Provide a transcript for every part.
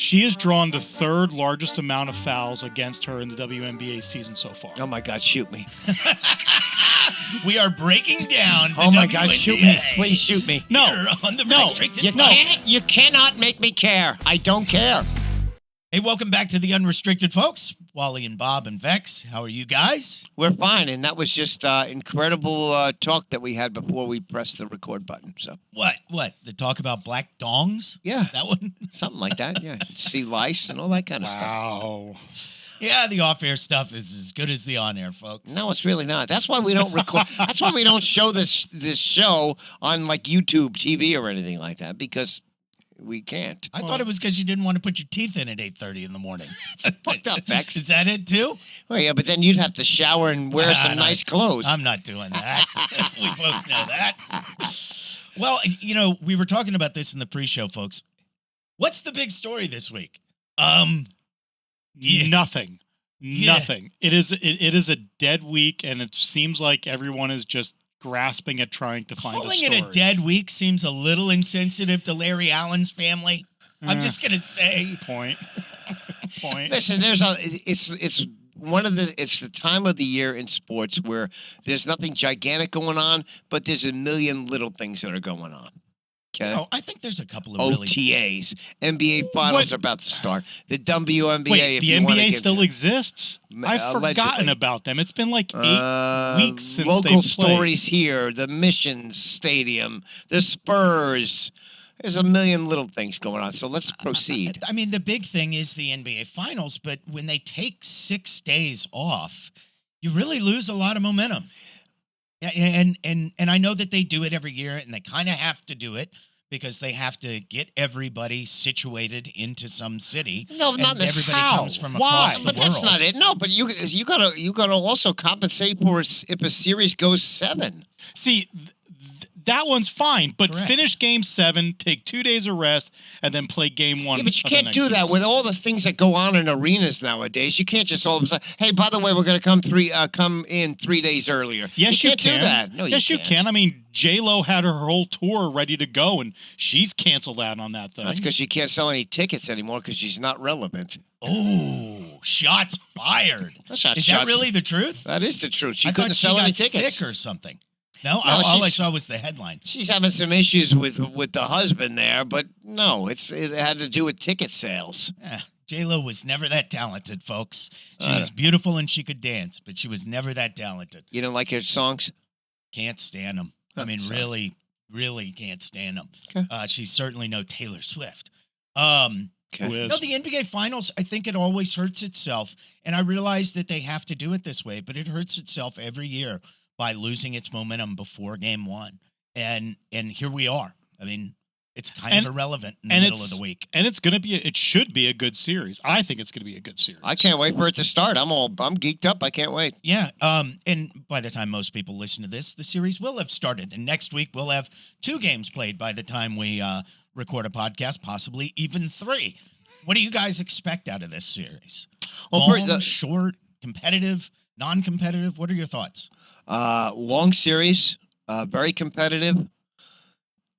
She has drawn the third largest amount of fouls against her in the WNBA season so far. Oh, my God, shoot me. We are breaking down the Oh, my WNBA. God, shoot me. Please shoot me. Here on the Restricted Podcast. You cannot make me care. I don't care. Hey, welcome back to the Unrestricted, folks. Wally and Bob and Vex. How are you guys? We're fine, and that was just incredible talk that we had before we pressed the record button. So What? The talk about black dongs? Yeah. That one? something like that, yeah. Sea lice and all that kind of stuff. Wow. Yeah, the off-air stuff is as good as the on-air, folks. No, it's really not. That's why we don't record. That's why we don't show this show on like YouTube TV or anything like that, because we can't. I thought it was because you didn't want to put your teeth in at 8:30 in the morning. Fucked up, Vex. Is that it, too? Well, yeah, but then you'd have to shower and wear some nice clothes. I'm not doing that. We both know that. Well, you know, we were talking about this in the pre-show, folks. What's the big story this week? Yeah. Nothing. Yeah. Nothing. It is a dead week, and it seems like everyone is just grasping at trying to find a Calling story. it a dead week seems a little insensitive to Larry Allen's family. I'm just going to say. Point. Listen, it's the time of the year in sports where there's nothing gigantic going on, but there's a million little things that are going on. Okay. Oh, I think there's a couple of really. OTAs, NBA finals are about to start. The WNBA. Wait, if the you wanna NBA get still to- exists? I've Allegedly. forgotten about them. It's been like 8 weeks since local they played. stories here. The Mission Stadium, the Spurs. There's a million little things going on. So let's proceed. I mean, the big thing is the NBA finals, but when they take 6 days off, you really lose a lot of momentum. And I know that they do it every year, and they kind of have to do it because they have to get everybody situated into some city. No, not and everybody how? comes from Why? across the But world. that's not it. No, but you gotta also compensate for if a series goes 7. See, that one's fine, but Correct. finish game 7, take 2 days of rest, and then play game 1. Yeah, but you of the can't next do that season. with all the things that go on in arenas nowadays. You can't just all of a sudden, hey, by the way, we're going to come in 3 days earlier. Yes, you you can't can. do that. No, yes, you you can't. can. I mean, J-Lo had her whole tour ready to go, and she's canceled out on that thing. That's because she can't sell any tickets anymore because she's not relevant. Oh, shots fired. That's not Is shots. that really the truth? That is the truth. She I couldn't thought sell she any got tickets. sick or something. No, No, all I she's- saw was the headline. She's having some issues with the husband there, but no, it had to do with ticket sales. Yeah, J-Lo was never that talented, folks. She I was beautiful and she could dance, but she was never that talented. You don't like her songs? Can't stand them. I mean, So- really, really can't stand them. Okay. She's certainly no Taylor Swift. Okay. Who is? No, the NBA Finals, I think it always hurts itself. And I realize that they have to do it this way, but it hurts itself every year by losing its momentum before game 1. And here we are. I mean, it's kind of irrelevant in the middle of the week. And it should be a good series. I think it's going to be a good series. I can't wait for it to start. I'm geeked up. I can't wait. Yeah. And by the time most people listen to this, the series will have started. And next week we'll have 2 games played by the time we record a podcast, possibly even 3. What do you guys expect out of this series? Well, Long, short, competitive, non-competitive? What are your thoughts? Long series, very competitive.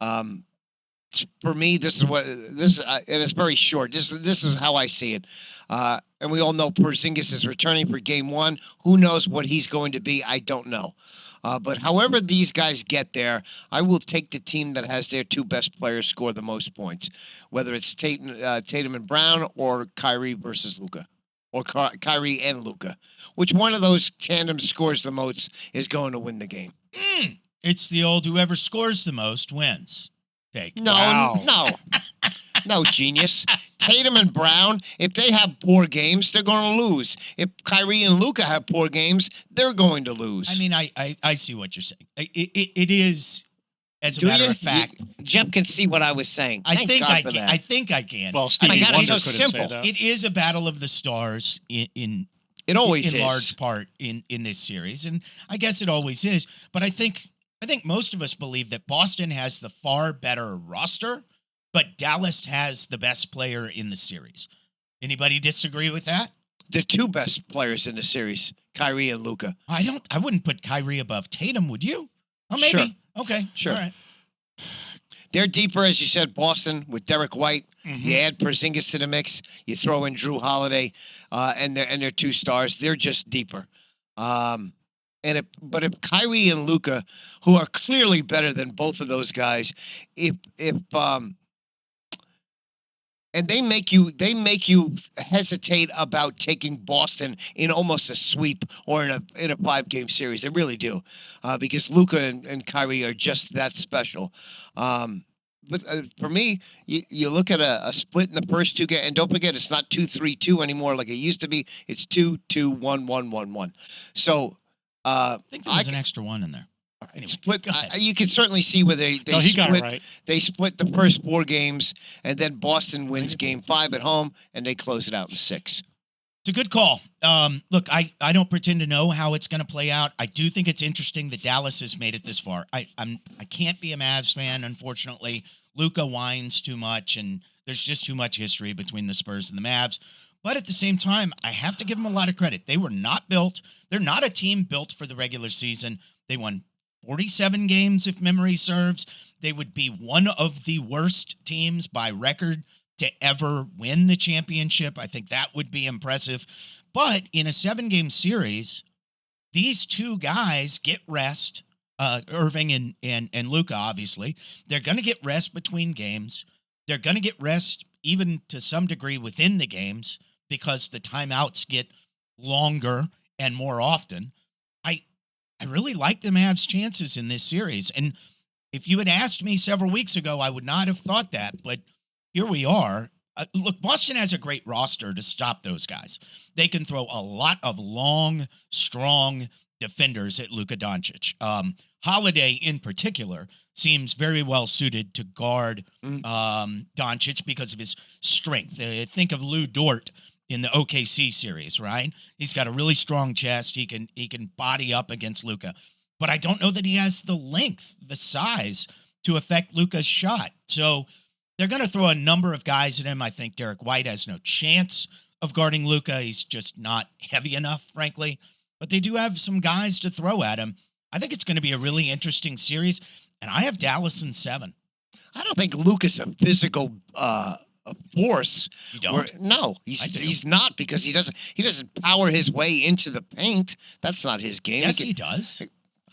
For me, this is, and it's very short. This is how I see it. And we all know Porzingis is returning for game 1. Who knows what he's going to be? I don't know. But however these guys get there, I will take the team that has their 2 best players score the most points, whether it's Tatum and Brown or Kyrie versus Luka, or Kyrie and Luka. Which one of those tandems scores the most is going to win the game. It's the old whoever scores the most wins. Take. No, genius. Tatum and Brown, if they have poor games, they're going to lose. If Kyrie and Luka have poor games, they're going to lose. I mean, I see what you're saying. It is, as a Do matter you? of fact. Jeff can see what I was saying. I Thank think God I for can. that. I think I can. Well, Stevie God, Wonder it's so couldn't simple. say that. It is a battle of the stars in It always in is. large part in this series, and I guess it always is. But I think most of us believe that Boston has the far better roster, but Dallas has the best player in the series. Anybody disagree with that? The 2 best players in the series, Kyrie and Luka. I wouldn't put Kyrie above Tatum, would you? Oh, maybe. Sure. Okay. Sure. All right. They're deeper, as you said, Boston with Derek White. Mhm. You add Porzingis to the mix. You throw in Drew Holiday, and their 2 stars. They're just deeper. But if Kyrie and Luka, who are clearly better than both of those guys, if and they make you hesitate about taking Boston in almost a sweep or in a 5-game series. They really do, because Luka and Kyrie are just that special. But for me, you look at a split in the first 2 games, and don't forget it's not 2-3-2 anymore like it used to be. It's 2-2-1-1-1-1. So I think there was an extra one in there. Anyway, split. You can certainly see where they No, he split. got it right. They split the first 4 games, and then Boston wins Game 5 at home, and they close it out in 6. It's a good call. Look, I don't pretend to know how it's going to play out. I do think it's interesting that Dallas has made it this far. I can't be a Mavs fan, unfortunately. Luka whines too much, and there's just too much history between the Spurs and the Mavs. But at the same time, I have to give them a lot of credit. They were not built. They're not a team built for the regular season. They won 47 games, if memory serves. They would be one of the worst teams by record to ever win the championship. I think that would be impressive. But in a 7-game series, these 2 guys get rest. Irving and Luka, obviously. They're going to get rest between games. They're going to get rest even to some degree within the games because the timeouts get longer and more often. I really like the Mavs' chances in this series. And if you had asked me several weeks ago, I would not have thought that. But here we are. Look, Boston has a great roster to stop those guys. They can throw a lot of long, strong defenders at Luka Doncic. Holiday, in particular, seems very well suited to guard Doncic because of his strength. Think of Lou Dort in the OKC series, right? He's got a really strong chest. He can body up against Luka. But I don't know that he has the length, the size to affect Luka's shot. So they're going to throw a number of guys at him. I think Derek White has no chance of guarding Luka. He's just not heavy enough, frankly. But they do have some guys to throw at him. I think it's going to be a really interesting series. And I have Dallas in 7. I don't think Luka's a physical force. You don't? No, he's not, because he doesn't power his way into the paint. That's not his game. Yes, he does.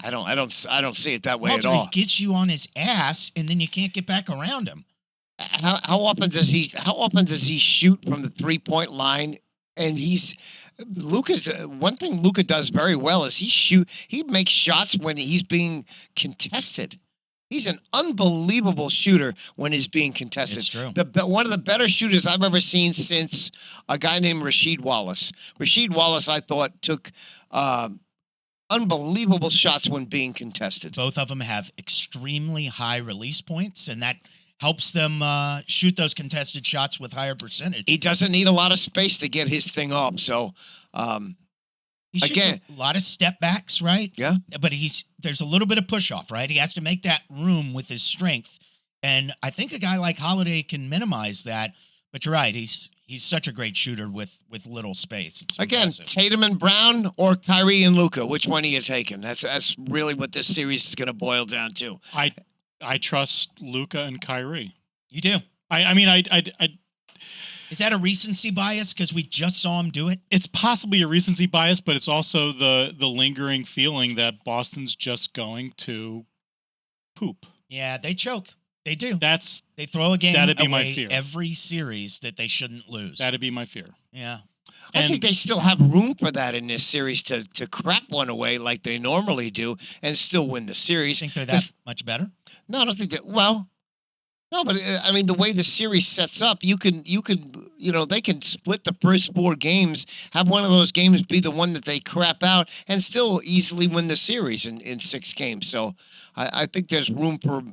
I don't see it that way Walter, at all. he gets you on his ass, and then you can't get back around him. How often does he shoot from the 3-point line? And Luka's one thing Luka does very well is he makes shots when he's being contested. He's an unbelievable shooter when he's being contested. It's true. One of the better shooters I've ever seen since a guy named Rasheed Wallace. Rasheed Wallace, I thought, took unbelievable shots when being contested. Both of them have extremely high release points, and that helps them shoot those contested shots with higher percentage. He doesn't need a lot of space to get his thing off. So, he shoots again, a lot of step backs, right? Yeah. But there's a little bit of push off, right? He has to make that room with his strength. And I think a guy like Holiday can minimize that. But you're right. He's such a great shooter with little space. It's again, impressive. Tatum and Brown or Kyrie and Luka. Which one are you taking? That's really what this series is going to boil down to. I trust Luka and Kyrie. You do? I mean, Is that a recency bias because we just saw him do it? it's possibly a recency bias, but it's also the lingering feeling that Boston's just going to poop. Yeah, they choke. They do. They throw a game That'd be away my fear. every series that they shouldn't lose. That'd be my fear. Yeah. I think they still have room for that in this series to crap one away like they normally do and still win the series. Think they're that much better? No, I don't think that. Well, no, but I mean, the way the series sets up, they can split the first 4 games, have one of those games be the one that they crap out, and still easily win the series in 6 games. So I think there's room for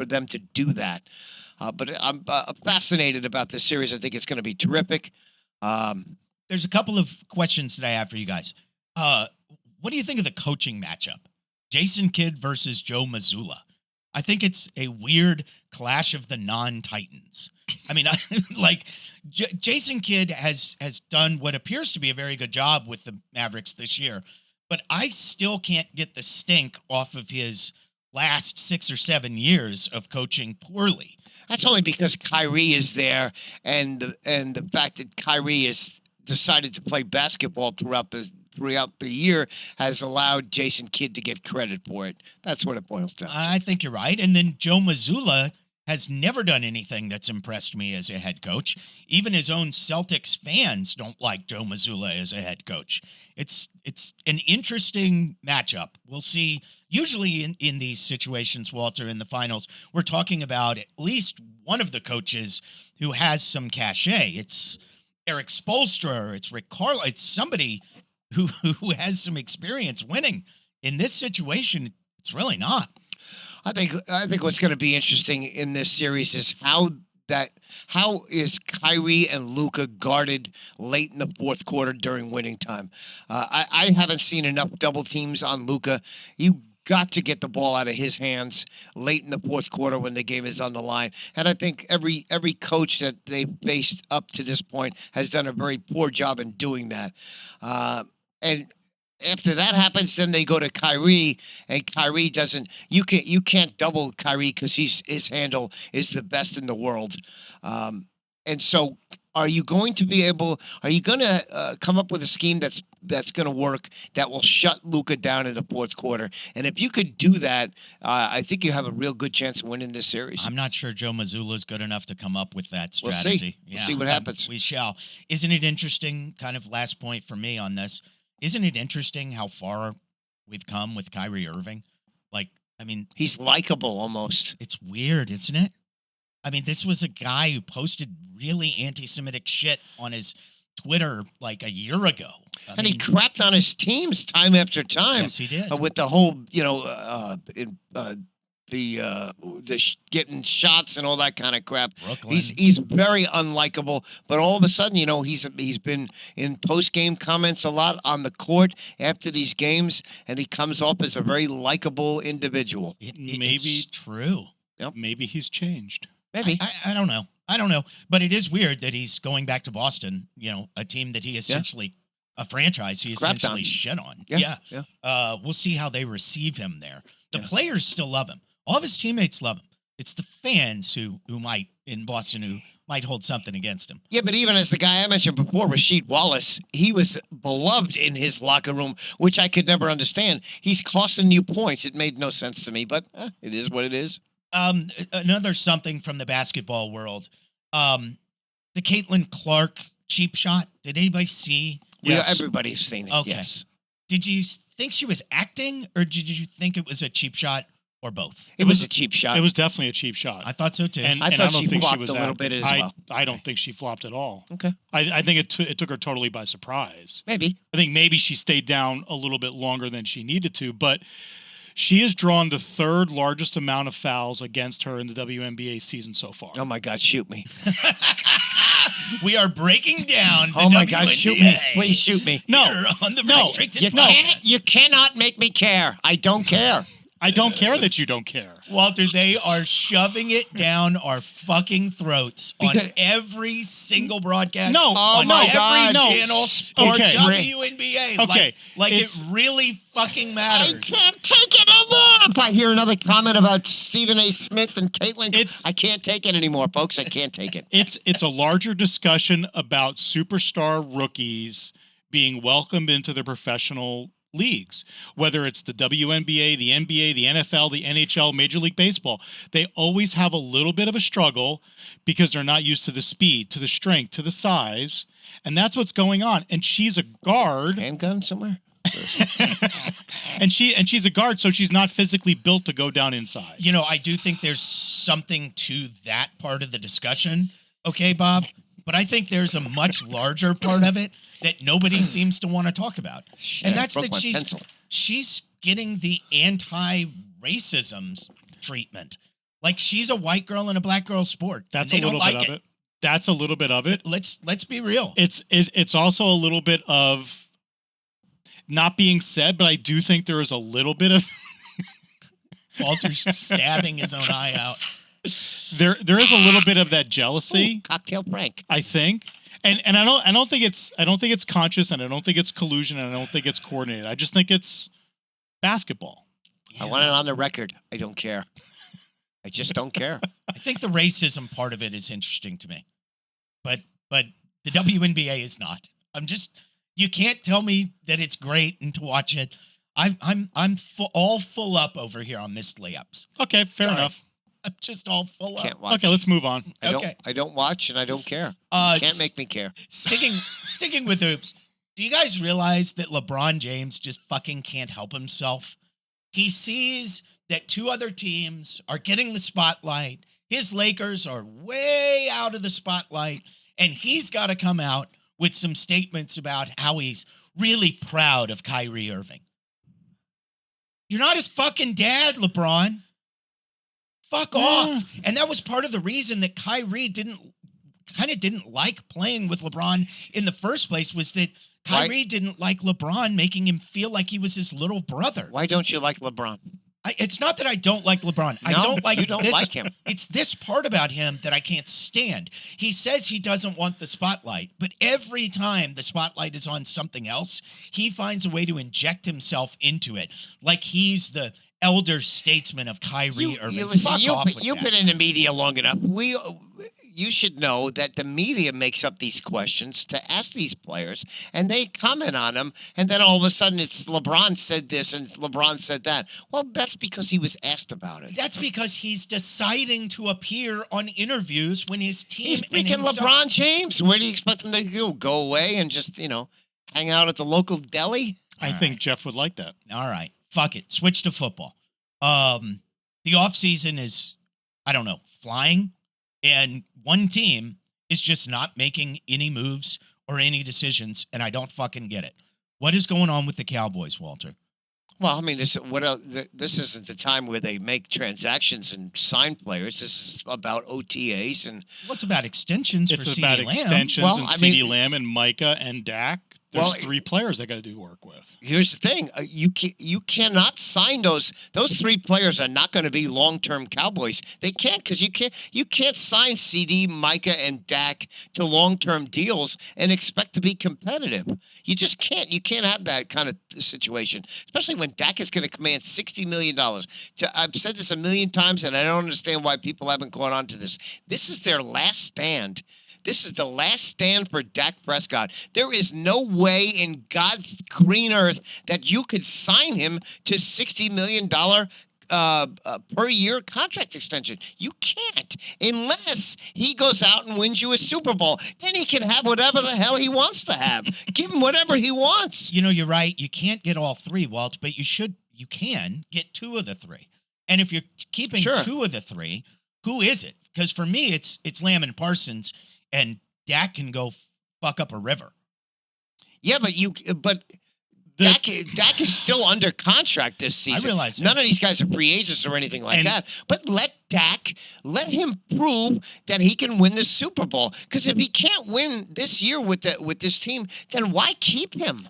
them to do that. But I'm fascinated about this series. I think it's going to be terrific. There's a couple of questions that I have for you guys. What do you think of the coaching matchup? Jason Kidd versus Joe Mazzulla. I think it's a weird clash of the non-Titans. I mean, Jason Kidd has done what appears to be a very good job with the Mavericks this year, but I still can't get the stink off of his last 6 or 7 years of coaching poorly. That's only because Kyrie is there, and the fact that Kyrie has decided to play basketball throughout the year has allowed Jason Kidd to get credit for it. That's what it boils down to. I think you're right. And then Joe Mazzulla has never done anything that's impressed me as a head coach. Even his own Celtics fans don't like Joe Mazzulla as a head coach. It's an interesting matchup. We'll see. Usually in these situations, Walter, in the finals, we're talking about at least one of the coaches who has some cachet. It's Eric Spoelstra, it's Rick Carlisle, it's somebody who has some experience winning. In this situation, it's really not. I think what's going to be interesting in this series is how is Kyrie and Luka guarded late in the fourth quarter during winning time. I haven't seen enough double teams on Luka. You got to get the ball out of his hands late in the fourth quarter when the game is on the line. And I think every coach that they've faced up to this point has done a very poor job in doing that. And after that happens, then they go to Kyrie, and Kyrie doesn't. You can't double Kyrie because his handle is the best in the world. And so, are you going to come up with a scheme that's going to work that will shut Luka down in the fourth quarter? And if you could do that, I think you have a real good chance of winning this series. I'm not sure Joe Mazzulla is good enough to come up with that strategy. We'll see. We'll see what happens. We shall. Isn't it interesting? Kind of last point for me on this. Isn't it interesting how far we've come with Kyrie Irving? Like, I mean, he's likable almost. It's weird, isn't it? I mean, this was a guy who posted really anti-Semitic shit on his Twitter like a year ago. And he crapped on his teams time after time. Yes, he did. With the whole, getting shots and all that kind of crap. Brooklyn. He's very unlikable. But all of a sudden, he's been in post-game comments a lot on the court after these games, and he comes off as a very likable individual. It's true. Yep. Maybe he's changed. Maybe. I don't know. I don't know. But it is weird that he's going back to Boston, a team that he essentially, a franchise he essentially shit on. Yeah. We'll see how they receive him there. The players still love him. All of his teammates love him. It's the fans who might, in Boston, who might hold something against him. Yeah, but even as the guy I mentioned before, Rasheed Wallace, he was beloved in his locker room, which I could never understand. He's costing you points. It made no sense to me, but it is what it is. Another something from the basketball world. The Caitlin Clark cheap shot. Did anybody see? Yes. Everybody's seen it. Okay. Yes. Did you think she was acting, or did you think it was a cheap shot, or both? It was a cheap shot. It was definitely a cheap shot. I thought so too. I thought she flopped a little bit as well. I don't think she flopped at all. Okay. I think it took her totally by surprise. Maybe. I think maybe she stayed down a little bit longer than she needed to, but she has drawn the third largest amount of fouls against her in the WNBA season so far. Oh my God, shoot me. We are breaking down the Oh my WNBA. God, shoot me. Please shoot me. No, on the restricted You cannot make me care. I don't care. I don't care that you don't care. Walter, they are shoving it down our fucking throats on every single broadcast. No, on no, every God, no. channel. Okay. WNBA. Okay. Like it really fucking matters. I can't take it anymore. If I hear another comment about Stephen A. Smith and Caitlin, I can't take it anymore, folks. I can't take it. It's a larger discussion about superstar rookies being welcomed into the professional leagues, whether it's the WNBA, the NBA, the NFL, the NHL, Major League Baseball. They always have a little bit of a struggle because they're not used to the speed, to the strength, to the size, and that's what's going on. And she's a guard. Handgun somewhere? and she's a guard, so she's not physically built to go down inside. I do think there's something to that part of the discussion. Okay, Bob? But I think there's a much larger part of it that nobody seems to want to talk about. Shit, and that's that pencil. she's getting the anti-racism treatment. Like she's a white girl in a black girl sport. That's a little bit of it. That's a little bit of it. Let's be real. It's also a little bit of not being said, but I do think there is a little bit of Walter's stabbing his own eye out. There is a little bit of that jealousy. Ooh, cocktail prank. I think. And I don't think it's conscious, and I don't think it's collusion, and I don't think it's coordinated. I just think it's basketball. I want it on the record. I don't care. I just don't care. I think the racism part of it is interesting to me, but the WNBA is not. You can't tell me that it's great and to watch it. I'm all full up over here on missed layups. Okay, fair Sorry. enough. I'm just all full Can't up. watch. Okay, let's move on. Okay. I don't watch and I don't care. Can't make me care. Sticking with hoops. Do you guys realize that LeBron James just fucking can't help himself? He sees that two other teams are getting the spotlight. His Lakers are way out of the spotlight, and he's got to come out with some statements about how he's really proud of Kyrie Irving. You're not his fucking dad, LeBron. Fuck off. And that was part of the reason that Kyrie didn't like playing with LeBron in the first place, was that Kyrie didn't like LeBron making him feel like he was his little brother. Why don't you like LeBron? It's not that I don't like LeBron. No, I don't like you don't like him. It's this part about him that I can't stand. He says he doesn't want the spotlight, but every time the spotlight is on something else, he finds a way to inject himself into it, like he's the elder statesman of Kyrie Irving. You've been in the media long enough. You should know that the media makes up these questions to ask these players, and they comment on them, and then all of a sudden it's LeBron said this and LeBron said that. Well, that's because he was asked about it. That's because he's deciding to appear on interviews when his team. He's freaking LeBron James. Where do you expect him to go? Go away and just hang out at the local deli? I think Jeff would like that. All right. Fuck it. Switch to football. The offseason is, I don't know, flying. And one team is just not making any moves or any decisions, and I don't fucking get it. What is going on with the Cowboys, Walter? Well, I mean, this isn't the time where they make transactions and sign players. This is about OTAs and. What's about extensions? It's for about CeeDee Lamb? extensions Well, and I CeeDee mean- Lamb and Micah and Dak. There's three players they got to do work with. Here's the thing: you cannot sign those. Those three players are not going to be long-term Cowboys. They can't, because you can't sign CD, Micah, and Dak to long-term deals and expect to be competitive. You just can't. You can't have that kind of situation, especially when Dak is going to command $60 million. I've said this a million times, and I don't understand why people haven't caught on to this. This is their last stand. This is the last stand for Dak Prescott. There is no way in God's green earth that you could sign him to $60 million per year contract extension. You can't, unless he goes out and wins you a Super Bowl. Then he can have whatever the hell he wants to have. Give him whatever he wants. You're right. You can't get all three, Walt, but you can get two of the three. And if you're keeping two of the three, who is it? Because for me, it's Lamb and Parsons. And Dak can go fuck up a river. Yeah, but Dak is still under contract this season. I realize that. None of these guys are free agents or anything like that. But let him prove that he can win the Super Bowl. Because if he can't win this year with this team, then why keep him?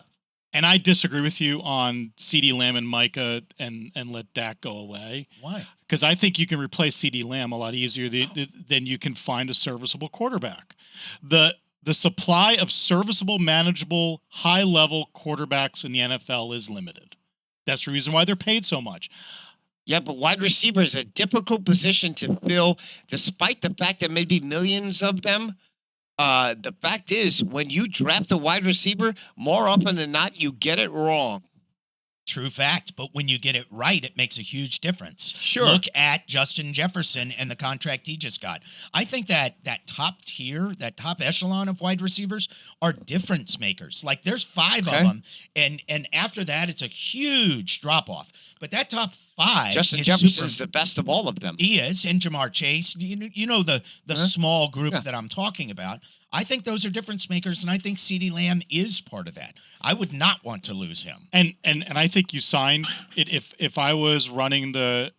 And I disagree with you on CeeDee Lamb and Micah and let Dak go away. Why? Because I think you can replace CeeDee Lamb a lot easier than you can find a serviceable quarterback. The supply of serviceable, manageable, high-level quarterbacks in the NFL is limited. That's the reason why they're paid so much. Yeah, but wide receiver is a difficult position to fill, despite the fact that maybe millions of them. The fact is, when you draft a wide receiver, more often than not, you get it wrong. True fact. But when you get it right, it makes a huge difference. Sure. Look at Justin Jefferson and the contract he just got. I think that top tier, that top echelon of wide receivers are difference makers. Like there's five of them. And after that, it's a huge drop off. But that top five. Justin Jefferson's the best of all of them. He is. And Jamar Chase, you know the small group that I'm talking about. I think those are difference makers, and I think CeeDee Lamb is part of that. I would not want to lose him. And I think you signed it. If I was running the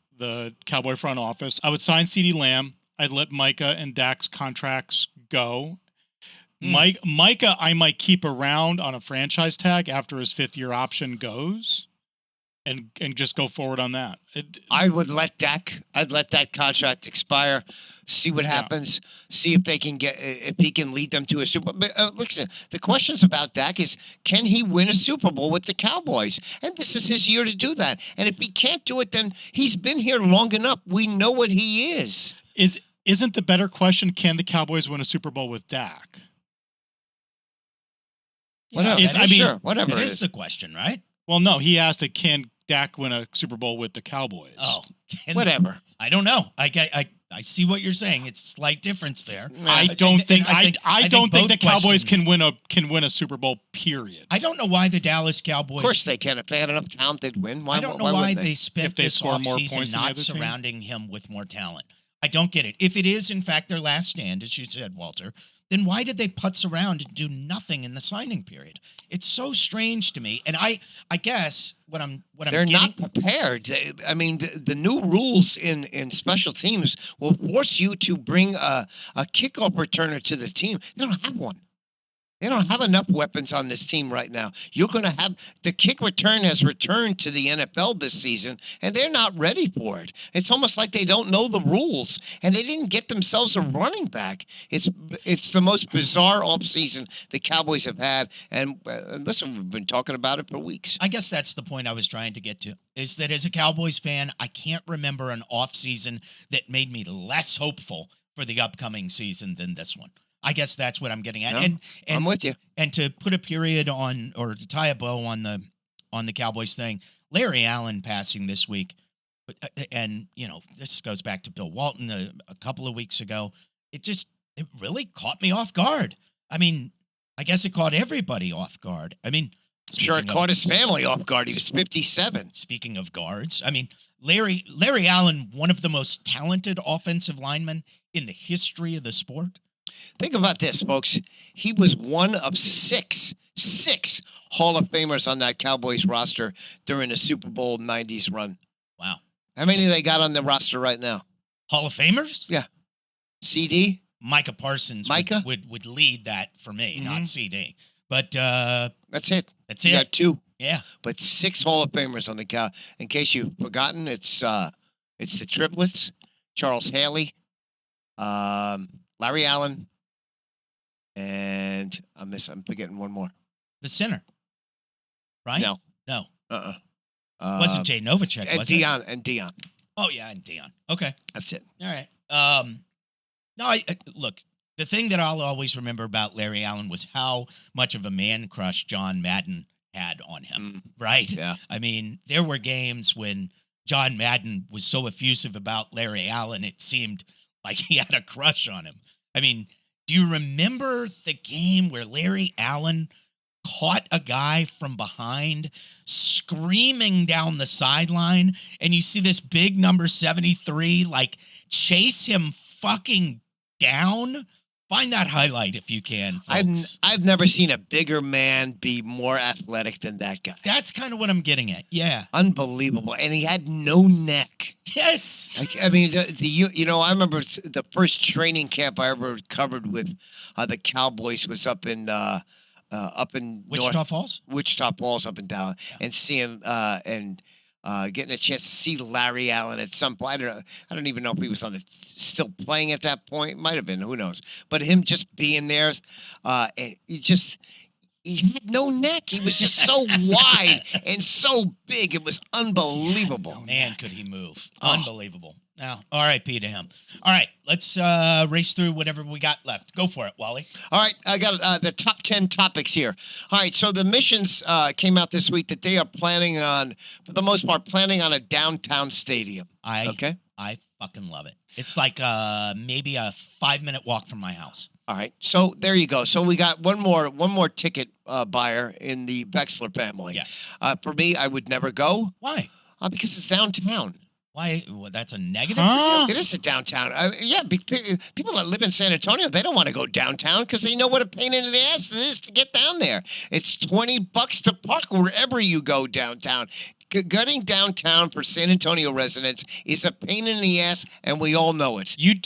Cowboy front office, I would sign CeeDee Lamb. I'd let Micah and Dak's contracts go. Micah, I might keep around on a franchise tag after his 5th-year option goes. and just go forward on that. I would let Dak. I'd let that contract expire. See what happens. See if they can if he can lead them to a Super Bowl. But listen, the questions about Dak is, can he win a Super Bowl with the Cowboys? And this is his year to do that. And if he can't do it, then he's been here long enough. We know what he is. Isn't the better question, can the Cowboys win a Super Bowl with Dak? Whatever. Sure, whatever it it is is. the question, right? Well, no, he asked it, can Dak win a Super Bowl with the Cowboys? Oh, Whatever. I don't know. I see what you're saying. It's a slight difference there. I don't think the Cowboys questions- can win a Super Bowl. Period. I don't know why the Dallas Cowboys. Of course they can. If they had enough talent, they'd win. I don't know why wouldn't they spent If they this score more offseason points than the not other team? surrounding him with more talent. I don't get it. If it is, in fact, their last stand, as you said, Walter, then why did they putz around and do nothing in the signing period? It's so strange to me. And I guess what I'm They're getting, not prepared. I mean, the new rules in special teams will force you to bring a kickoff returner to the team. They don't have one. They don't have enough weapons on this team right now. You're going to have the kick return has returned to the NFL this season, and they're not ready for it. It's almost like they don't know the rules, and they didn't get themselves a running back. It's the most bizarre offseason the Cowboys have had, and listen, we've been talking about it for weeks. I guess that's the point I was trying to get to, is that as a Cowboys fan, I can't remember an offseason that made me less hopeful for the upcoming season than this one. I guess that's what I'm getting at. No, and I'm with you. And to put a period on, or to tie a bow on the Cowboys thing, Larry Allen passing this week, and this goes back to Bill Walton a couple of weeks ago. It really caught me off guard. I mean, I guess it caught everybody off guard. I mean, I'm sure it caught his family off guard. He was 57. Speaking of guards, I mean, Larry Allen, one of the most talented offensive linemen in the history of the sport. Think about this, folks. He was one of six Hall of Famers on that Cowboys roster during the Super Bowl 90s run. Wow. How many they got on the roster right now? Hall of Famers? Yeah. CD? Micah Parsons would lead that for me, not CD. But that's it. That's you it. Got two. Yeah. But 6 Hall of Famers on the cow. In case you've forgotten, it's the triplets: Charles Haley, Larry Allen, and I'm forgetting one more. The center, right? No. Wasn't Jay Novacek, and was Dion, it? And Dion. Oh, yeah, and Dion. Okay. That's it. All right. No, look, the thing that I'll always remember about Larry Allen was how much of a man crush John Madden had on him, right? Yeah. I mean, there were games when John Madden was so effusive about Larry Allen, it seemed like he had a crush on him. I mean, do you remember the game where Larry Allen caught a guy from behind screaming down the sideline, and you see this big number 73 like chase him fucking down? Find that highlight if you can, folks. I've never seen a bigger man be more athletic than that guy. That's kind of what I'm getting at. Yeah. Unbelievable. And he had no neck. Yes. I mean, I remember the first training camp I ever covered with the Cowboys was up in Wichita Falls? Wichita Falls up in Dallas, and seeing getting a chance to see Larry Allen at some point. I don't even know if he was still playing at that point. Might have been. Who knows? But him just being there, he had no neck. He was just so wide and so big. It was unbelievable. Man, could he move. Unbelievable. Now, R.I.P. to him. All right, let's race through whatever we got left. Go for it, Wally. All right, I got the top 10 topics here. All right, so the missions came out this week that they are planning on, for the most part, a downtown stadium. I fucking love it. It's like maybe a 5-minute walk from my house. All right, so there you go. So we got one more ticket buyer in the Bexler family. Yes. For me, I would never go. Why? Because it's downtown. Why? Well, that's a negative for you? It is a downtown. People that live in San Antonio, they don't want to go downtown because they know what a pain in the ass it is to get down there. It's $20 to park wherever you go downtown. Getting downtown for San Antonio residents is a pain in the ass, and we all know it. You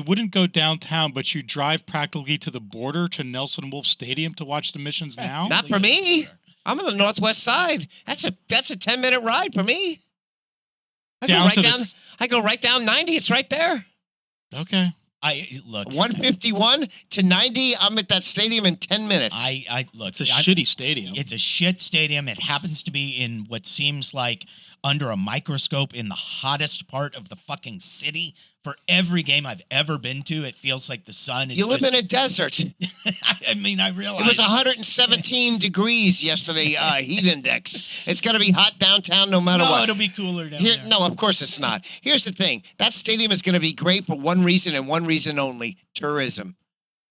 wouldn't go downtown, but you drive practically to the border to Nelson Wolff Stadium to watch the missions now. Not for me. I'm on the northwest side. That's a 10-minute ride for me. I go right down 90. It's right there. Okay. Look 151 to 90. I'm at that stadium in 10 minutes. I look. It's a shitty stadium. It's a shit stadium. It happens to be in what seems like under a microscope in the hottest part of the fucking city. For every game I've ever been to, it feels like the sun is. You live in a desert. I mean, I realize it was 117 degrees yesterday. Heat index. It's going to be hot downtown no matter what. It'll be cooler down there. No, of course it's not. Here's the thing. That stadium is going to be great for one reason and one reason only: tourism.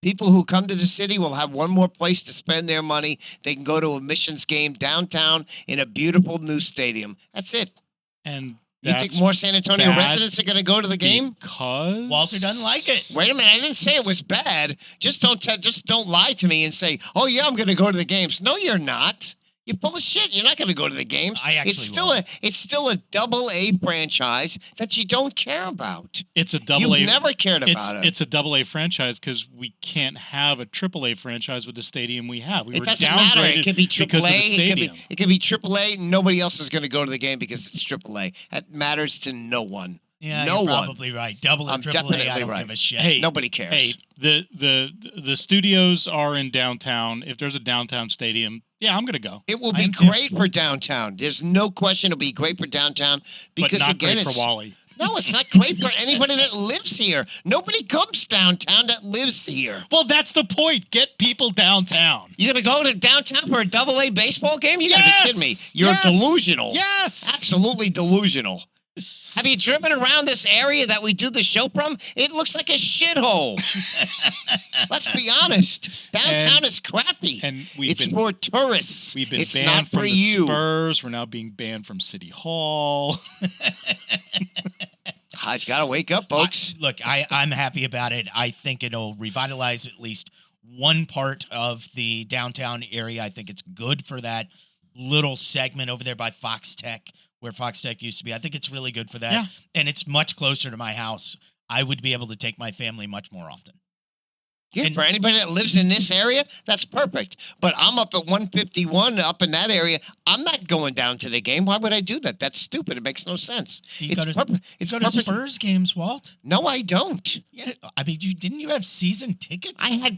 People who come to the city will have one more place to spend their money. They can go to a Missions game downtown in a beautiful new stadium. That's it. And you think more San Antonio residents are going to go to the game? Because Walter doesn't like it. Wait a minute. I didn't say it was bad. Just don't lie to me and say, "Oh yeah, I'm going to go to the games." No, you're not. You're full of shit. You're not going to go to the games. It's still a AA franchise that you don't care about. It's a double A. You've never cared about it. It's a AA franchise because we can't have a AAA franchise with the stadium we have. It doesn't matter. It could be AAA. It could be AAA. Nobody else is going to go to the game because it's AAA. That matters to no one. Yeah, you're probably right. Double or AAA, I don't give a shit. Hey, nobody cares. Hey, the studios are in downtown. If there's a downtown stadium, yeah, I'm gonna go. It will be great for downtown. There's no question it'll be great for downtown because but not again, great for Wally. No, it's not great for anybody that lives here. Nobody comes downtown that lives here. Well, that's the point. Get people downtown. You're going to go to downtown for a AA baseball game? You got to be kidding me. You're delusional. Yes. Absolutely delusional. Have you driven around this area that we do the show from? It looks like a shithole. Let's be honest. Downtown is crappy. And it's for tourists. We've been it's banned not from for the you. Spurs. We're now being banned from City Hall. You got to wake up, folks. I'm happy about it. I think it'll revitalize at least one part of the downtown area. I think it's good for that little segment over there by Fox Tech, where Fox Tech used to be. I think it's really good for that. Yeah. And it's much closer to my house. I would be able to take my family much more often. Yeah, for anybody that lives in this area, that's perfect. But I'm up at 151 up in that area. I'm not going down to the game. Why would I do that? That's stupid. It makes no sense. It's go to Spurs games, Walt? No, I don't. Yeah, I mean, didn't you have season tickets? I had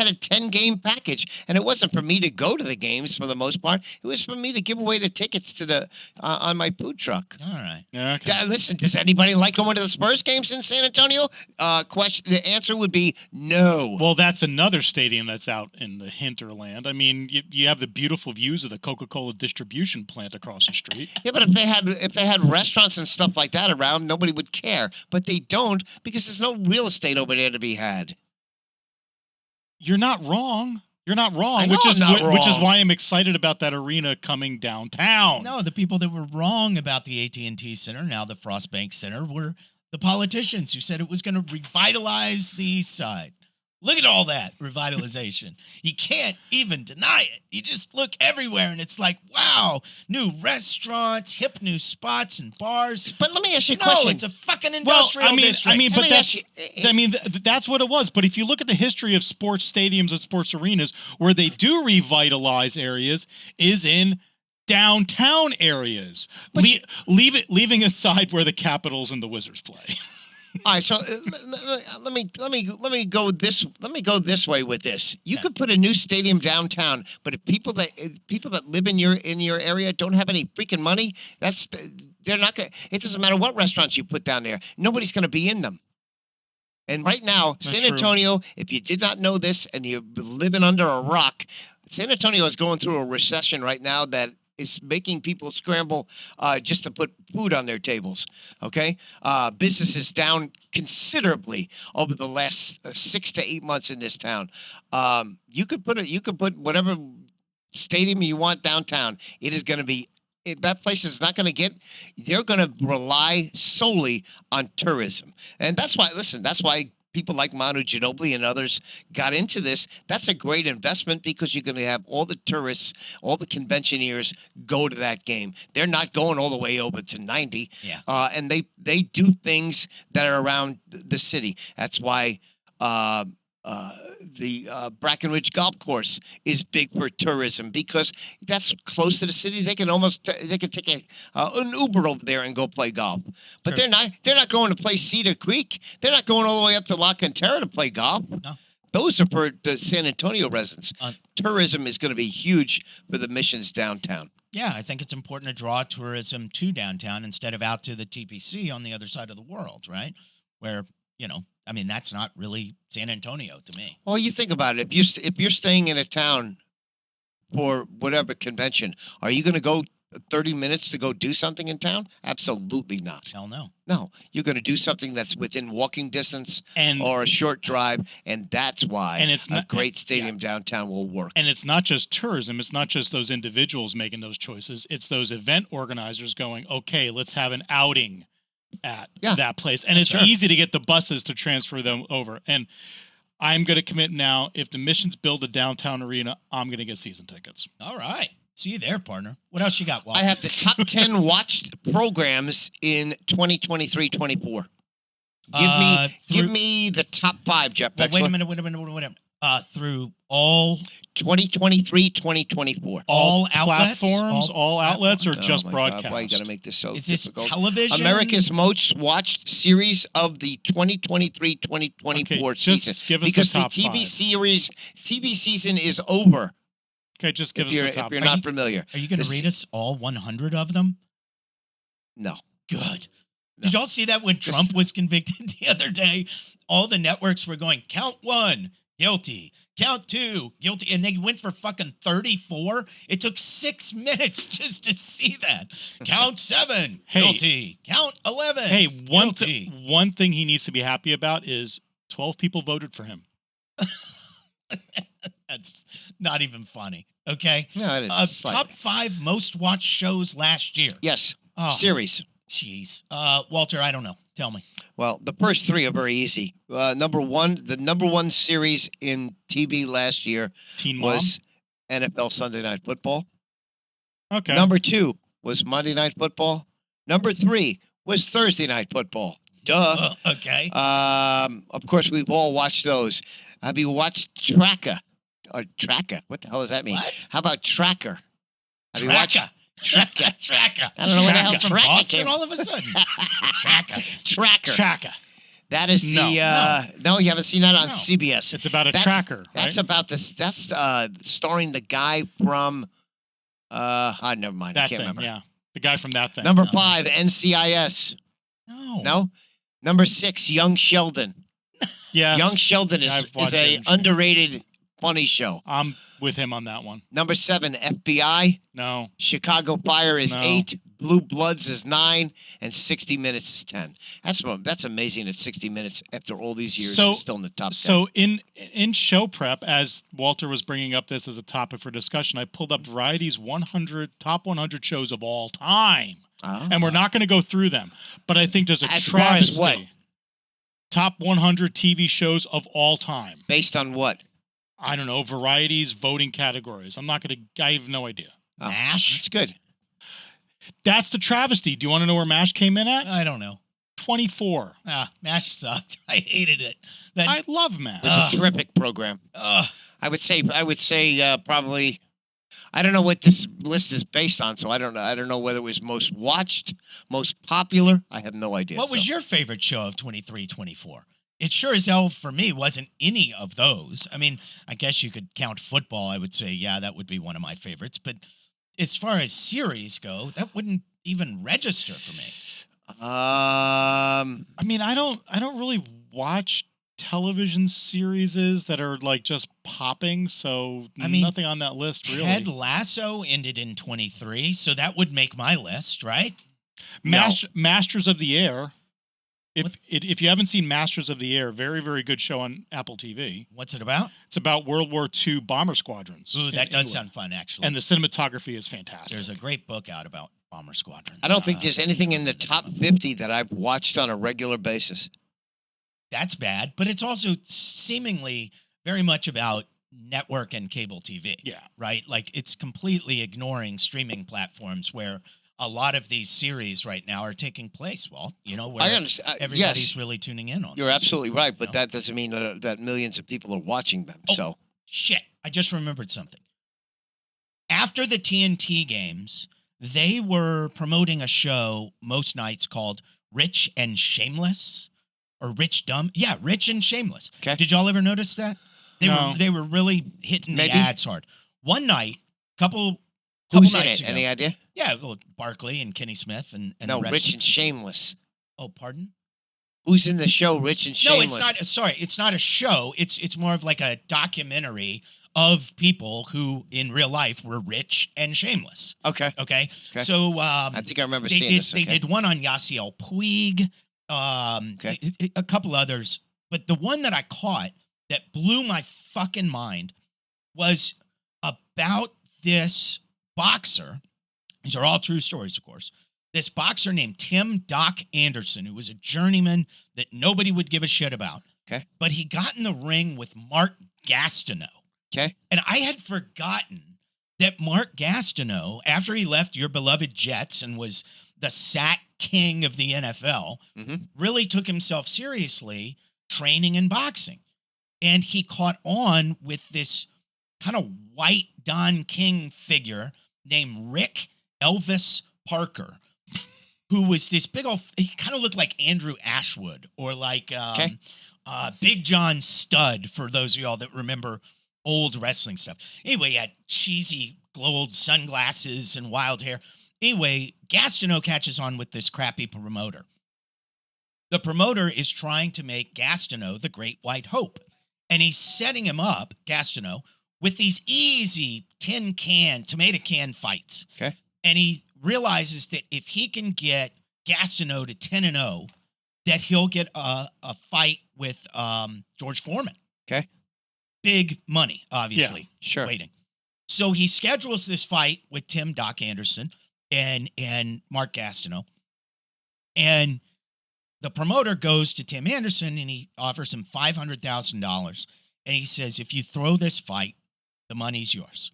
a 10-game package, and it wasn't for me to go to the games for the most part. It was for me to give away the tickets to the on my food truck. All right. Okay. Listen, does anybody like going to the Spurs games in San Antonio? The answer would be no. Well, that's another stadium that's out in the hinterland. I mean, you have the beautiful views of the Coca-Cola distribution plant across the street. Yeah, but if they had restaurants and stuff like that around, nobody would care. But they don't because there's no real estate over there to be had. You're not wrong. You're not wrong, which is why I'm excited about that arena coming downtown. No, the people that were wrong about the AT&T Center, now the Frost Bank Center, were the politicians who said it was going to revitalize the East Side. Look at all that revitalization. You can't even deny it. You just look everywhere and it's like, wow, new restaurants, hip new spots and bars. But let me ask you a question. No, it's a fucking industrial district. That's what it was. But if you look at the history of sports stadiums and sports arenas, where they do revitalize areas is in downtown areas. Leaving aside where the Capitals and the Wizards play. All right, so let me go this way with this. You could put a new stadium downtown, but if people that live in your area don't have any freaking money, they're not gonna. It doesn't matter what restaurants you put down there. Nobody's going to be in them. And right now, San Antonio, if you did not know this and you're living under a rock, San Antonio is going through a recession right now that is making people scramble just to put food on their tables. Okay, business is down considerably over the last 6 to 8 months in this town. You could put whatever stadium you want downtown. It is going to be. That place is not going to get. They're going to rely solely on tourism, and that's why. Listen, that's why people like Manu Ginobili and others got into this. That's a great investment because you're going to have all the tourists, all the conventioneers go to that game. They're not going all the way over to 90. Yeah. And they do things that are around the city. That's why Brackenridge Golf Course is big for tourism because that's close to the city. They can take an Uber over there and go play golf. But Sure. they're not going to play Cedar Creek. They're not going all the way up to La Cantera to play golf. No. Those are for the San Antonio residents. Uh, Tourism is going to be huge for the Missions downtown. Yeah, I think it's important to draw tourism to downtown instead of out to the TPC on the other side of the world, right? Where, I mean, that's not really San Antonio to me. Well, you think about it. If you're staying in a town for whatever convention, are you going to go 30 minutes to go do something in town? Absolutely not. Hell no. No, you're going to do something that's within walking distance And or a short drive, and that's why And it's a not- great stadium downtown will work. And it's not just tourism. It's not just those individuals making those choices. It's those event organizers going, okay, let's have an outing at that place. And it's Sure. easy to get the buses to transfer them over. And I'm going to commit now. If the Missions build a downtown arena, I'm going to get season tickets. All right. See you there, partner. What else you got, Walter? I have the top 10 watched programs in 2023-24. Give me the top 5, Jeff Well, Bexler. wait a minute. Through all 2023-2024. All outlets? platforms, all outlets, or Oh just my broadcast? God, why you got to make this so is this difficult? television? America's most watched series of the 2023-2024 Okay, just season. give us the because top TV season is over. Okay, just give us the If top you're five. not familiar. Are you going to This- read us all 100 of them? No. Good. Did y'all see that when Trump was convicted the other day? All the networks were going, count 1, guilty. Count 2, guilty. And they went for fucking 34. It took 6 minutes just to see that. Count 7, Hey. guilty. Count 11, Hey, guilty. one thing he needs to be happy about is 12 people voted for him. That's not even funny. Okay. No, it is. Top 5 most watched shows last year. Yes. Oh, Series. jeez. Walter, I don't know. Tell me. Well, the first 3 are very easy. The number one series in TV last year Teen Mom. was NFL Sunday Night Football. Okay. Number 2 was Monday Night Football. Number 3 was Thursday Night Football. Duh. Okay. Of course, we've all watched those. Have you watched Tracker? Or Tracker? What the hell does that mean? What? How about Tracker? Have you watched Tracker? Tracker. I don't know where the hell From Tracker Boston came. all of a sudden. Tracker. Tracker. Chaka. That is the no, you haven't seen that on No. CBS. It's about a That's- tracker. That's right? about this. That's starring the guy from. Never mind. I that can't thing. remember. Yeah, the guy from that thing. Number No. 5, NCIS. No. No. Number 6, Young Sheldon. Yes. Young Sheldon I've is watched a Young Sheldon. underrated funny show. I'm with him on that one. Number 7, FBI. No. Chicago Fire is No. 8. Blue Bloods is 9, and 60 Minutes is 10. That's amazing. At 60 Minutes after all these years, So- it's still in the top 10. So in show prep, as Walter was bringing up this as a topic for discussion, I pulled up Variety's top 100 shows of all time, Oh. and we're not going to go through them, but I think there's a As far as travesty. what? Top 100 TV shows of all time. Based on what? I don't know, Variety's voting categories. I have no idea. Oh, MASH? That's good. That's the travesty. Do you want to know where MASH came in at? I don't know. 24. MASH sucked. I hated it. I love MASH. It was a terrific program. Ugh. I would say probably. I don't know what this list is based on, so I don't know. I don't know whether it was most watched, most popular. I have no idea. What was your favorite show of 23-24? It sure as hell for me wasn't any of those. I mean, I guess you could count football. I would say, yeah, that would be one of my favorites. But as far as series go, that wouldn't even register for me. I mean, I don't really watch television series that are like just popping, so I mean, nothing on that list really. Ted Lasso ended in 23, so that would make my list, right? Masters of the Air. If you haven't seen Masters of the Air, very, very good show on Apple TV. What's it about? It's about World War II bomber squadrons. Ooh, that in does England. sound fun, actually. And the cinematography is fantastic. There's a great book out about bomber squadrons. I don't think there's anything in the top 50 that I've watched on a regular basis. That's bad, but it's also seemingly very much about network and cable TV. Yeah. Right? Like it's completely ignoring streaming platforms where a lot of these series right now are taking place. Well, where I understand. everybody's Yes, really tuning in on. you're this, absolutely right, but know? that doesn't mean that millions of people are watching them. Oh. So Shit, I just remembered something. After the TNT games, they were promoting a show most nights called Rich and Shameless or Rich Dumb. Yeah, Rich and Shameless. Okay. Did y'all ever notice that? No. They were really hitting Maybe. the ads hard. One night, couple who's in nights it? ago. Any idea? Yeah, well, Barkley and Kenny Smith and No, the rest. Rich and Shameless. Oh, pardon? Who's in the show Rich and No, Shameless? it's not. Sorry, it's not a show. It's more of like a documentary of people who in real life were rich and shameless. Okay. Okay. Okay. So I think I remember they seeing did this. they Okay. did one on Yasiel Puig, Okay. a couple others, but the one that I caught that blew my fucking mind was about this boxer. These are all true stories, of course. This boxer named Tim Doc Anderson, who was a journeyman that nobody would give a shit about. Okay. But he got in the ring with Mark Gastineau. Okay. And I had forgotten that Mark Gastineau, after he left your beloved Jets and was the sack king of the NFL, really took himself seriously training in boxing. And he caught on with this kind of white Don King figure named Rick Elvis Parker, who was this big old, he kind of looked like Andrew Ashwood or like Big John Studd, for those of y'all that remember old wrestling stuff. Anyway, he had cheesy gold sunglasses and wild hair. Anyway, Gastineau catches on with this crappy promoter. The promoter is trying to make Gastineau the Great White Hope. And he's setting him up, Gastineau, with these easy tomato can fights. Okay. And he realizes that if he can get Gastineau to 10-0, that he'll get a fight with George Foreman. Okay. Big money, obviously. Yeah, sure. Waiting. So he schedules this fight with Tim Doc Anderson and Mark Gastineau. And the promoter goes to Tim Anderson and he offers him $500,000. And he says, if you throw this fight, the money's yours.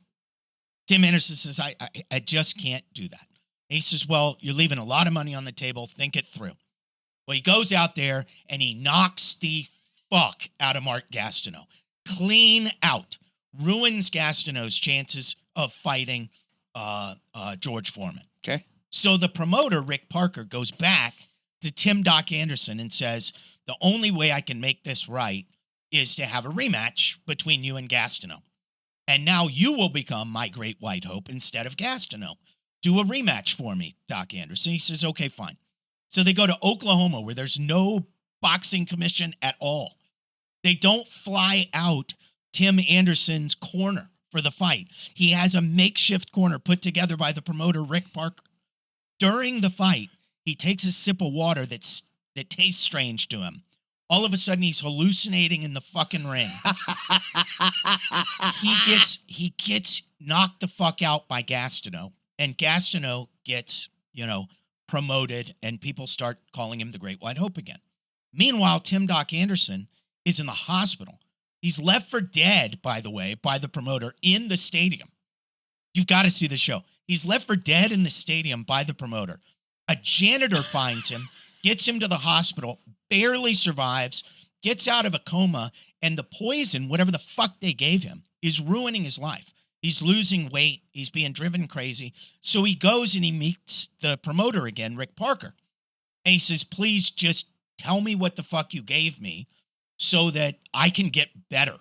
Tim Anderson says, I just can't do that. And he says, well, you're leaving a lot of money on the table. Think it through. Well, he goes out there and he knocks the fuck out of Mark Gastineau. Clean out. Ruins Gastineau's chances of fighting George Foreman. Okay. So the promoter, Rick Parker, goes back to Tim Doc Anderson and says, the only way I can make this right is to have a rematch between you and Gastineau. And now you will become my Great White Hope instead of Gastineau. Do a rematch for me, Doc Anderson. He says, okay, fine. So they go to Oklahoma where there's no boxing commission at all. They don't fly out Tim Anderson's corner for the fight. He has a makeshift corner put together by the promoter, Rick Parker. During the fight, he takes a sip of water that tastes strange to him. All of a sudden, he's hallucinating in the fucking ring. He gets knocked the fuck out by Gastineau, and Gastineau gets, promoted, and people start calling him the Great White Hope again. Meanwhile, Tim Doc Anderson is in the hospital. He's left for dead, by the way, by the promoter in the stadium. You've got to see the show. He's left for dead in the stadium by the promoter. A janitor finds him, gets him to the hospital, barely survives, gets out of a coma, and the poison, whatever the fuck they gave him, is ruining his life. He's losing weight. He's being driven crazy. So he goes and he meets the promoter again, Rick Parker. And he says, please just tell me what the fuck you gave me so that I can get better.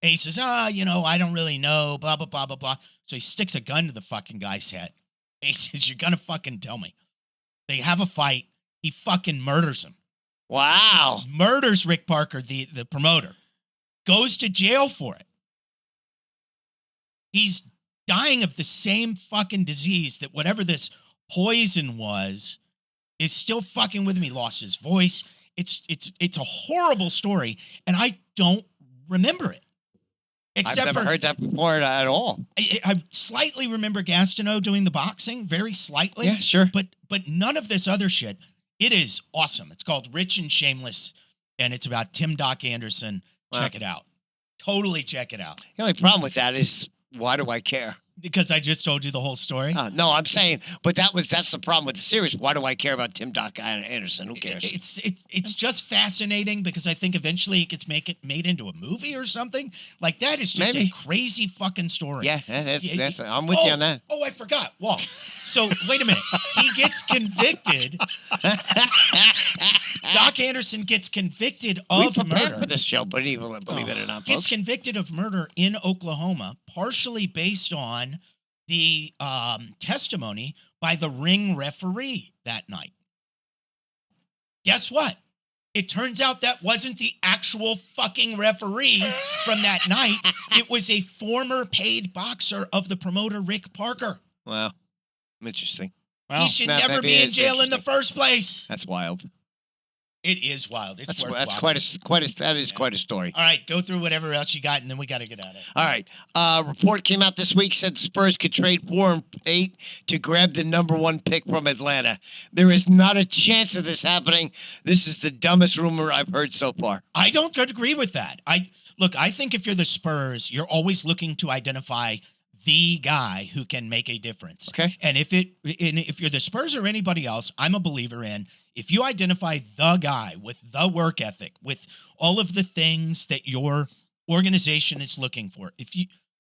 And he says, I don't really know, blah, blah, blah, blah, blah. So he sticks a gun to the fucking guy's head. And he says, you're going to fucking tell me. They have a fight. He fucking murders him. Wow. Murders Rick Parker, the promoter. Goes to jail for it. He's dying of the same fucking disease that whatever this poison was is still fucking with him. He lost his voice. It's a horrible story, and I don't remember it. I've never heard that before at all. I slightly remember Gastineau doing the boxing, very slightly. Yeah, sure. But none of this other shit. It is awesome. It's called Rich and Shameless, and it's about Tim Doc Anderson. Wow. Check it out. Totally check it out. The only problem with that is, why do I care? Because I just told you the whole story. No, I'm saying, but that's the problem with the series. Why do I care about Tim Doc Anderson? Who cares? It's just fascinating because I think eventually it gets made into a movie or something. Like that is just a crazy fucking story. Yeah, that's I'm with you on that. Oh, I forgot. Well, so wait a minute. He gets convicted. Doc Anderson gets convicted of murder. For this show, believe it or not, gets convicted of murder in Oklahoma, partially based on the testimony by the ring referee that night. Guess what? It turns out that wasn't the actual fucking referee from that night. It was a former paid boxer of the promoter, Rick Parker. Wow. Interesting. Well, he should never be in jail in the first place. That's wild. It is wild. That's quite a story. All right, go through whatever else you got, and then we got to get at it. All right. Report came out this week said the Spurs could trade 4 and 8 to grab the number 1 pick from Atlanta. There is not a chance of this happening. This is the dumbest rumor I've heard so far. I don't agree with that. I think if you're the Spurs, you're always looking to identify the guy who can make a difference. Okay. And if you're the Spurs or anybody else, I'm a believer in if you identify the guy with the work ethic, with all of the things that your organization is looking for,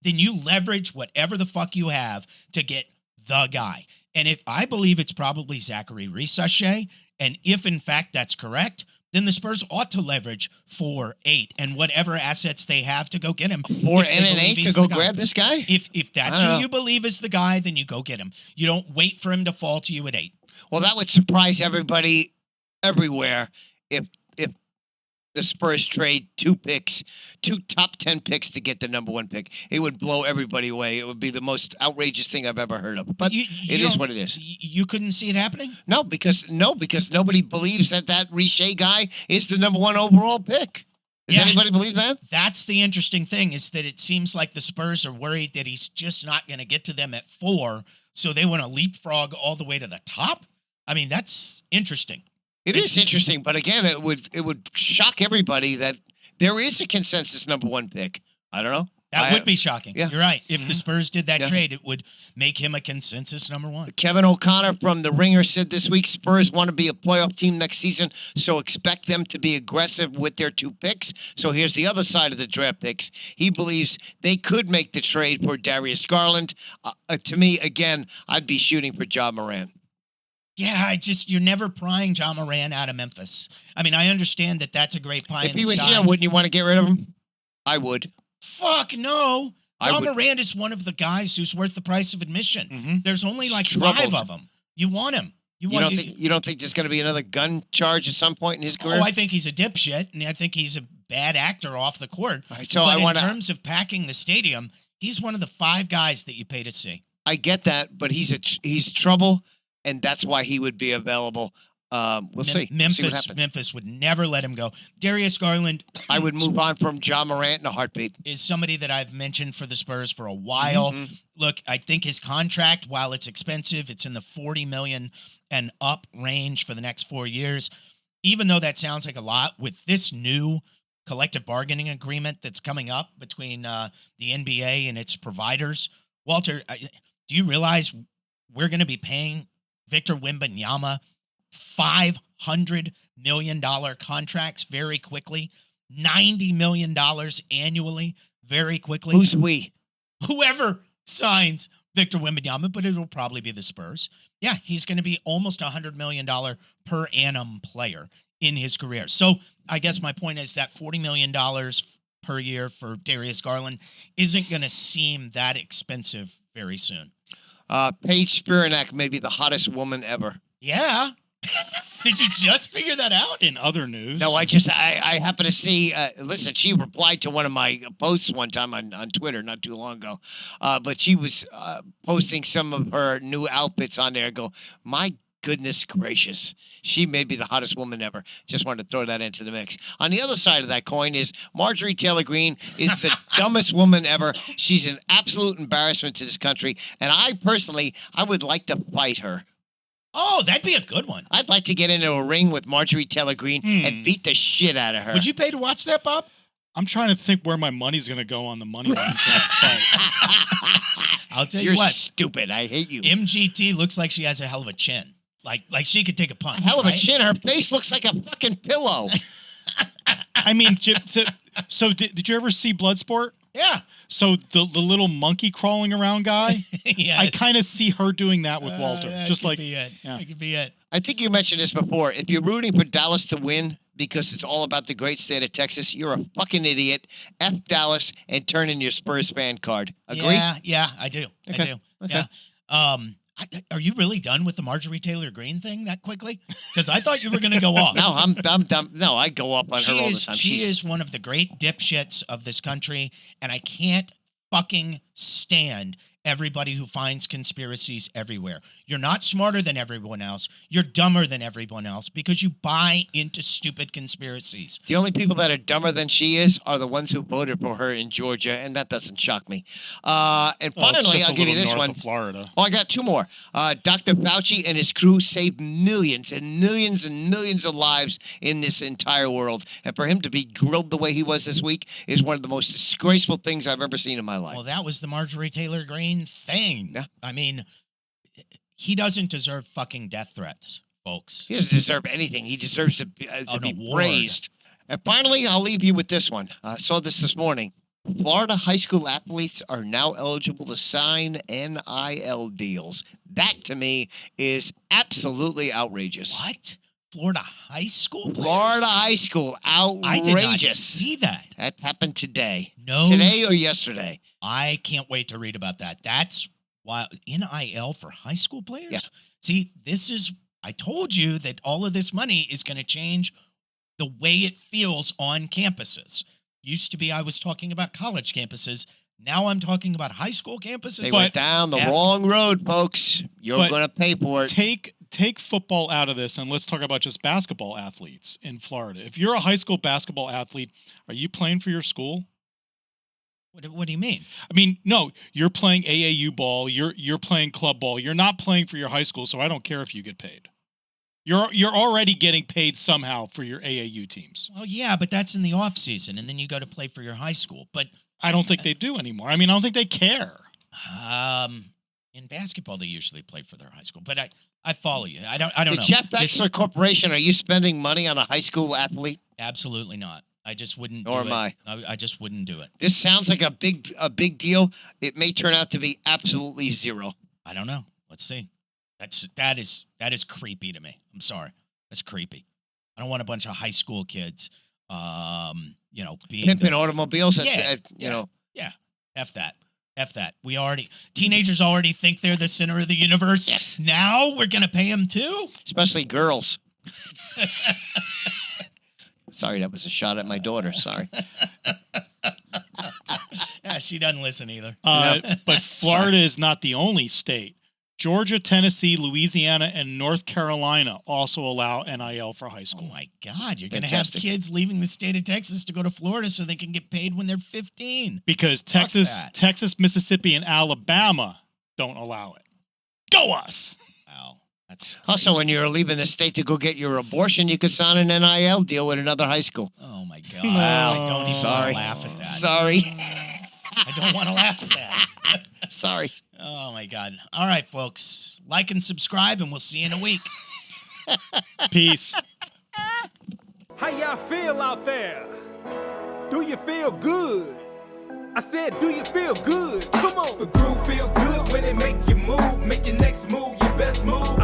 then you leverage whatever the fuck you have to get the guy. And if I believe it's probably Zachary Risachet, and if in fact that's correct, then the Spurs ought to leverage 4, 8, and whatever assets they have to go get him. 4 and an 8 to go grab this guy? If that's who you believe is the guy, then you go get him. You don't wait for him to fall to you at 8. Well, that would surprise everybody everywhere if the Spurs trade 2 top 10 picks to get the number 1 pick. It would blow everybody away. It would be the most outrageous thing I've ever heard of. But it is what it is. You couldn't see it happening? No, because nobody believes that Riche guy is the number 1 overall pick. Does anybody believe that? That's the interesting thing, is that it seems like the Spurs are worried that he's just not going to get to them at 4, so they want to leapfrog all the way to the top. I mean, that's interesting. It is interesting, but again, it would shock everybody that there is a consensus number 1 pick. I don't know. That would be shocking. Yeah. You're right. If the Spurs did that trade, it would make him a consensus number 1. Kevin O'Connor from The Ringer said this week Spurs want to be a playoff team next season, so expect them to be aggressive with their 2 picks. So here's the other side of the draft picks. He believes they could make the trade for Darius Garland. To me, again, I'd be shooting for Ja Morant. Yeah, you're never prying Ja Morant out of Memphis. I mean, I understand that that's a great pie in the sky. If he was here, wouldn't you want to get rid of him? I would. Fuck no. Ja Morant is one of the guys who's worth the price of admission. Mm-hmm. There's only like 5 of them. You want him. You don't think there's going to be another gun charge at some point in his career? Oh, I think he's a dipshit, and I think he's a bad actor off the court. Right, so but in terms of packing the stadium, he's one of the 5 guys that you pay to see. I get that, but he's trouble. And that's why he would be available. We'll see. Memphis would never let him go. Darius Garland. I would move on from Ja Morant in a heartbeat. Is somebody that I've mentioned for the Spurs for a while. Mm-hmm. Look, I think his contract, while it's expensive, it's in the $40 million and up range for the next 4 years. Even though that sounds like a lot, with this new collective bargaining agreement that's coming up between the NBA and its providers, Walter, do you realize we're going to be paying Victor Wembanyama $500 million contracts very quickly, $90 million annually very quickly? Who's we? Whoever signs Victor Wembanyama, but it'll probably be the Spurs. Yeah, he's going to be almost $100 million per annum player in his career. So I guess my point is that $40 million per year for Darius Garland isn't going to seem that expensive very soon. Paige Spiranak may be the hottest woman ever. Yeah. Did you just figure that out? In other news? No, I happen to see, listen, she replied to one of my posts one time on Twitter not too long ago. But she was posting some of her new outfits on there. I go, my goodness gracious. She may be the hottest woman ever. Just wanted to throw that into the mix. On the other side of that coin is Marjorie Taylor Greene is the dumbest woman ever. She's an absolute embarrassment to this country. And I would like to fight her. Oh, that'd be a good one. I'd like to get into a ring with Marjorie Taylor Greene and beat the shit out of her. Would you pay to watch that, Bob? I'm trying to think where my money's going to go on the money line for that fight. I'll tell You're you what. stupid. I hate you. MGT looks like she has a hell of a chin. Like she could take a punch. Hell of a right? chin. Her face looks like a fucking pillow. I mean, so did you ever see Bloodsport? Yeah. So the little monkey crawling around guy, Yeah. I kind of see her doing that with Walter. That Just could like, be it. yeah. That could be it. I think you mentioned this before. If you're rooting for Dallas to win because it's all about the great state of Texas, you're a fucking idiot. F Dallas and turn in your Spurs fan card. Agree? Yeah, I do. Okay. I do. Okay. Yeah. Are you really done with the Marjorie Taylor Greene thing that quickly? Because I thought you were going to go off. No, I'm done. No, I go up on her all the time. She is one of the great dipshits of this country, and I can't fucking stand everybody who finds conspiracies everywhere. You're not smarter than everyone else. You're dumber than everyone else because you buy into stupid conspiracies. The only people that are dumber than she is are the ones who voted for her in Georgia, and that doesn't shock me. And well, it's finally, just I'll a give you little this north one. of Florida. Oh, I got two more. Dr. Fauci and his crew saved millions and millions and millions of lives in this entire world. And for him to be grilled the way he was this week is one of the most disgraceful things I've ever seen in my life. Well, that was the Marjorie Taylor Greene thing. Yeah. I mean, he doesn't deserve fucking death threats, folks. He doesn't deserve anything. He deserves to be award. praised. And finally, I'll leave you with this one. I saw this morning. Florida high school athletes are now eligible to sign NIL deals. That, to me, is absolutely outrageous. What? Florida high school players? Florida high school, I did not outrageous. see that. That happened today. No. Today or yesterday. I can't wait to read about that. That's wild. NIL for high school players? Yeah. See, I told you that all of this money is going to change the way it feels on campuses. Used to be I was talking about college campuses. Now I'm talking about high school campuses. They went down the wrong road, folks. You're But going to pay for it. Take football out of this and let's talk about just basketball athletes in Florida. If you're a high school basketball athlete, are you playing for your school? What do you mean? I mean, no, you're playing AAU ball, you're playing club ball. You're not playing for your high school, so I don't care if you get paid. You're already getting paid somehow for your AAU teams. Well, yeah, but that's in the off season, and then you go to play for your high school. But I don't think they do anymore. I mean, I don't think they care. in basketball, they usually play for their high school. But I follow you. I don't know. The Jeff Bexler Corporation, are you spending money on a high school athlete? Absolutely not. I just wouldn't. Nor do am it. I just wouldn't do it. This sounds like a big deal. It may turn out to be absolutely zero. I don't know. Let's see. That is creepy to me. I'm sorry. That's creepy. I don't want a bunch of high school kids, being Pimping automobiles Yeah, you know. Yeah. F that. Teenagers already think they're the center of the universe. Yes. Now we're going to pay them too? Especially girls. Sorry, that was a shot at my daughter. Sorry. Yeah, she doesn't listen either. But Florida is not the only state. Georgia, Tennessee, Louisiana, and North Carolina also allow NIL for high Oh school. my God, you're going to have Fantastic. kids leaving the state of Texas to go to Florida so they can get paid when they're 15. Because Fuck that. Texas, Mississippi, and Alabama don't allow it. Go us! Wow. That's Also, crazy. when you're leaving the state to go get your abortion, you could sign an NIL deal with another high school. Oh my God. Wow. I don't even Sorry. want to laugh at that. Sorry. I don't want to laugh at that. Sorry. Oh my God. All right, folks. Like and subscribe, and we'll see you in a week. Peace. How y'all feel out there? Do you feel good? I said, do you feel good? Come on. The groove feel good when it make you move. Make your next move your best move.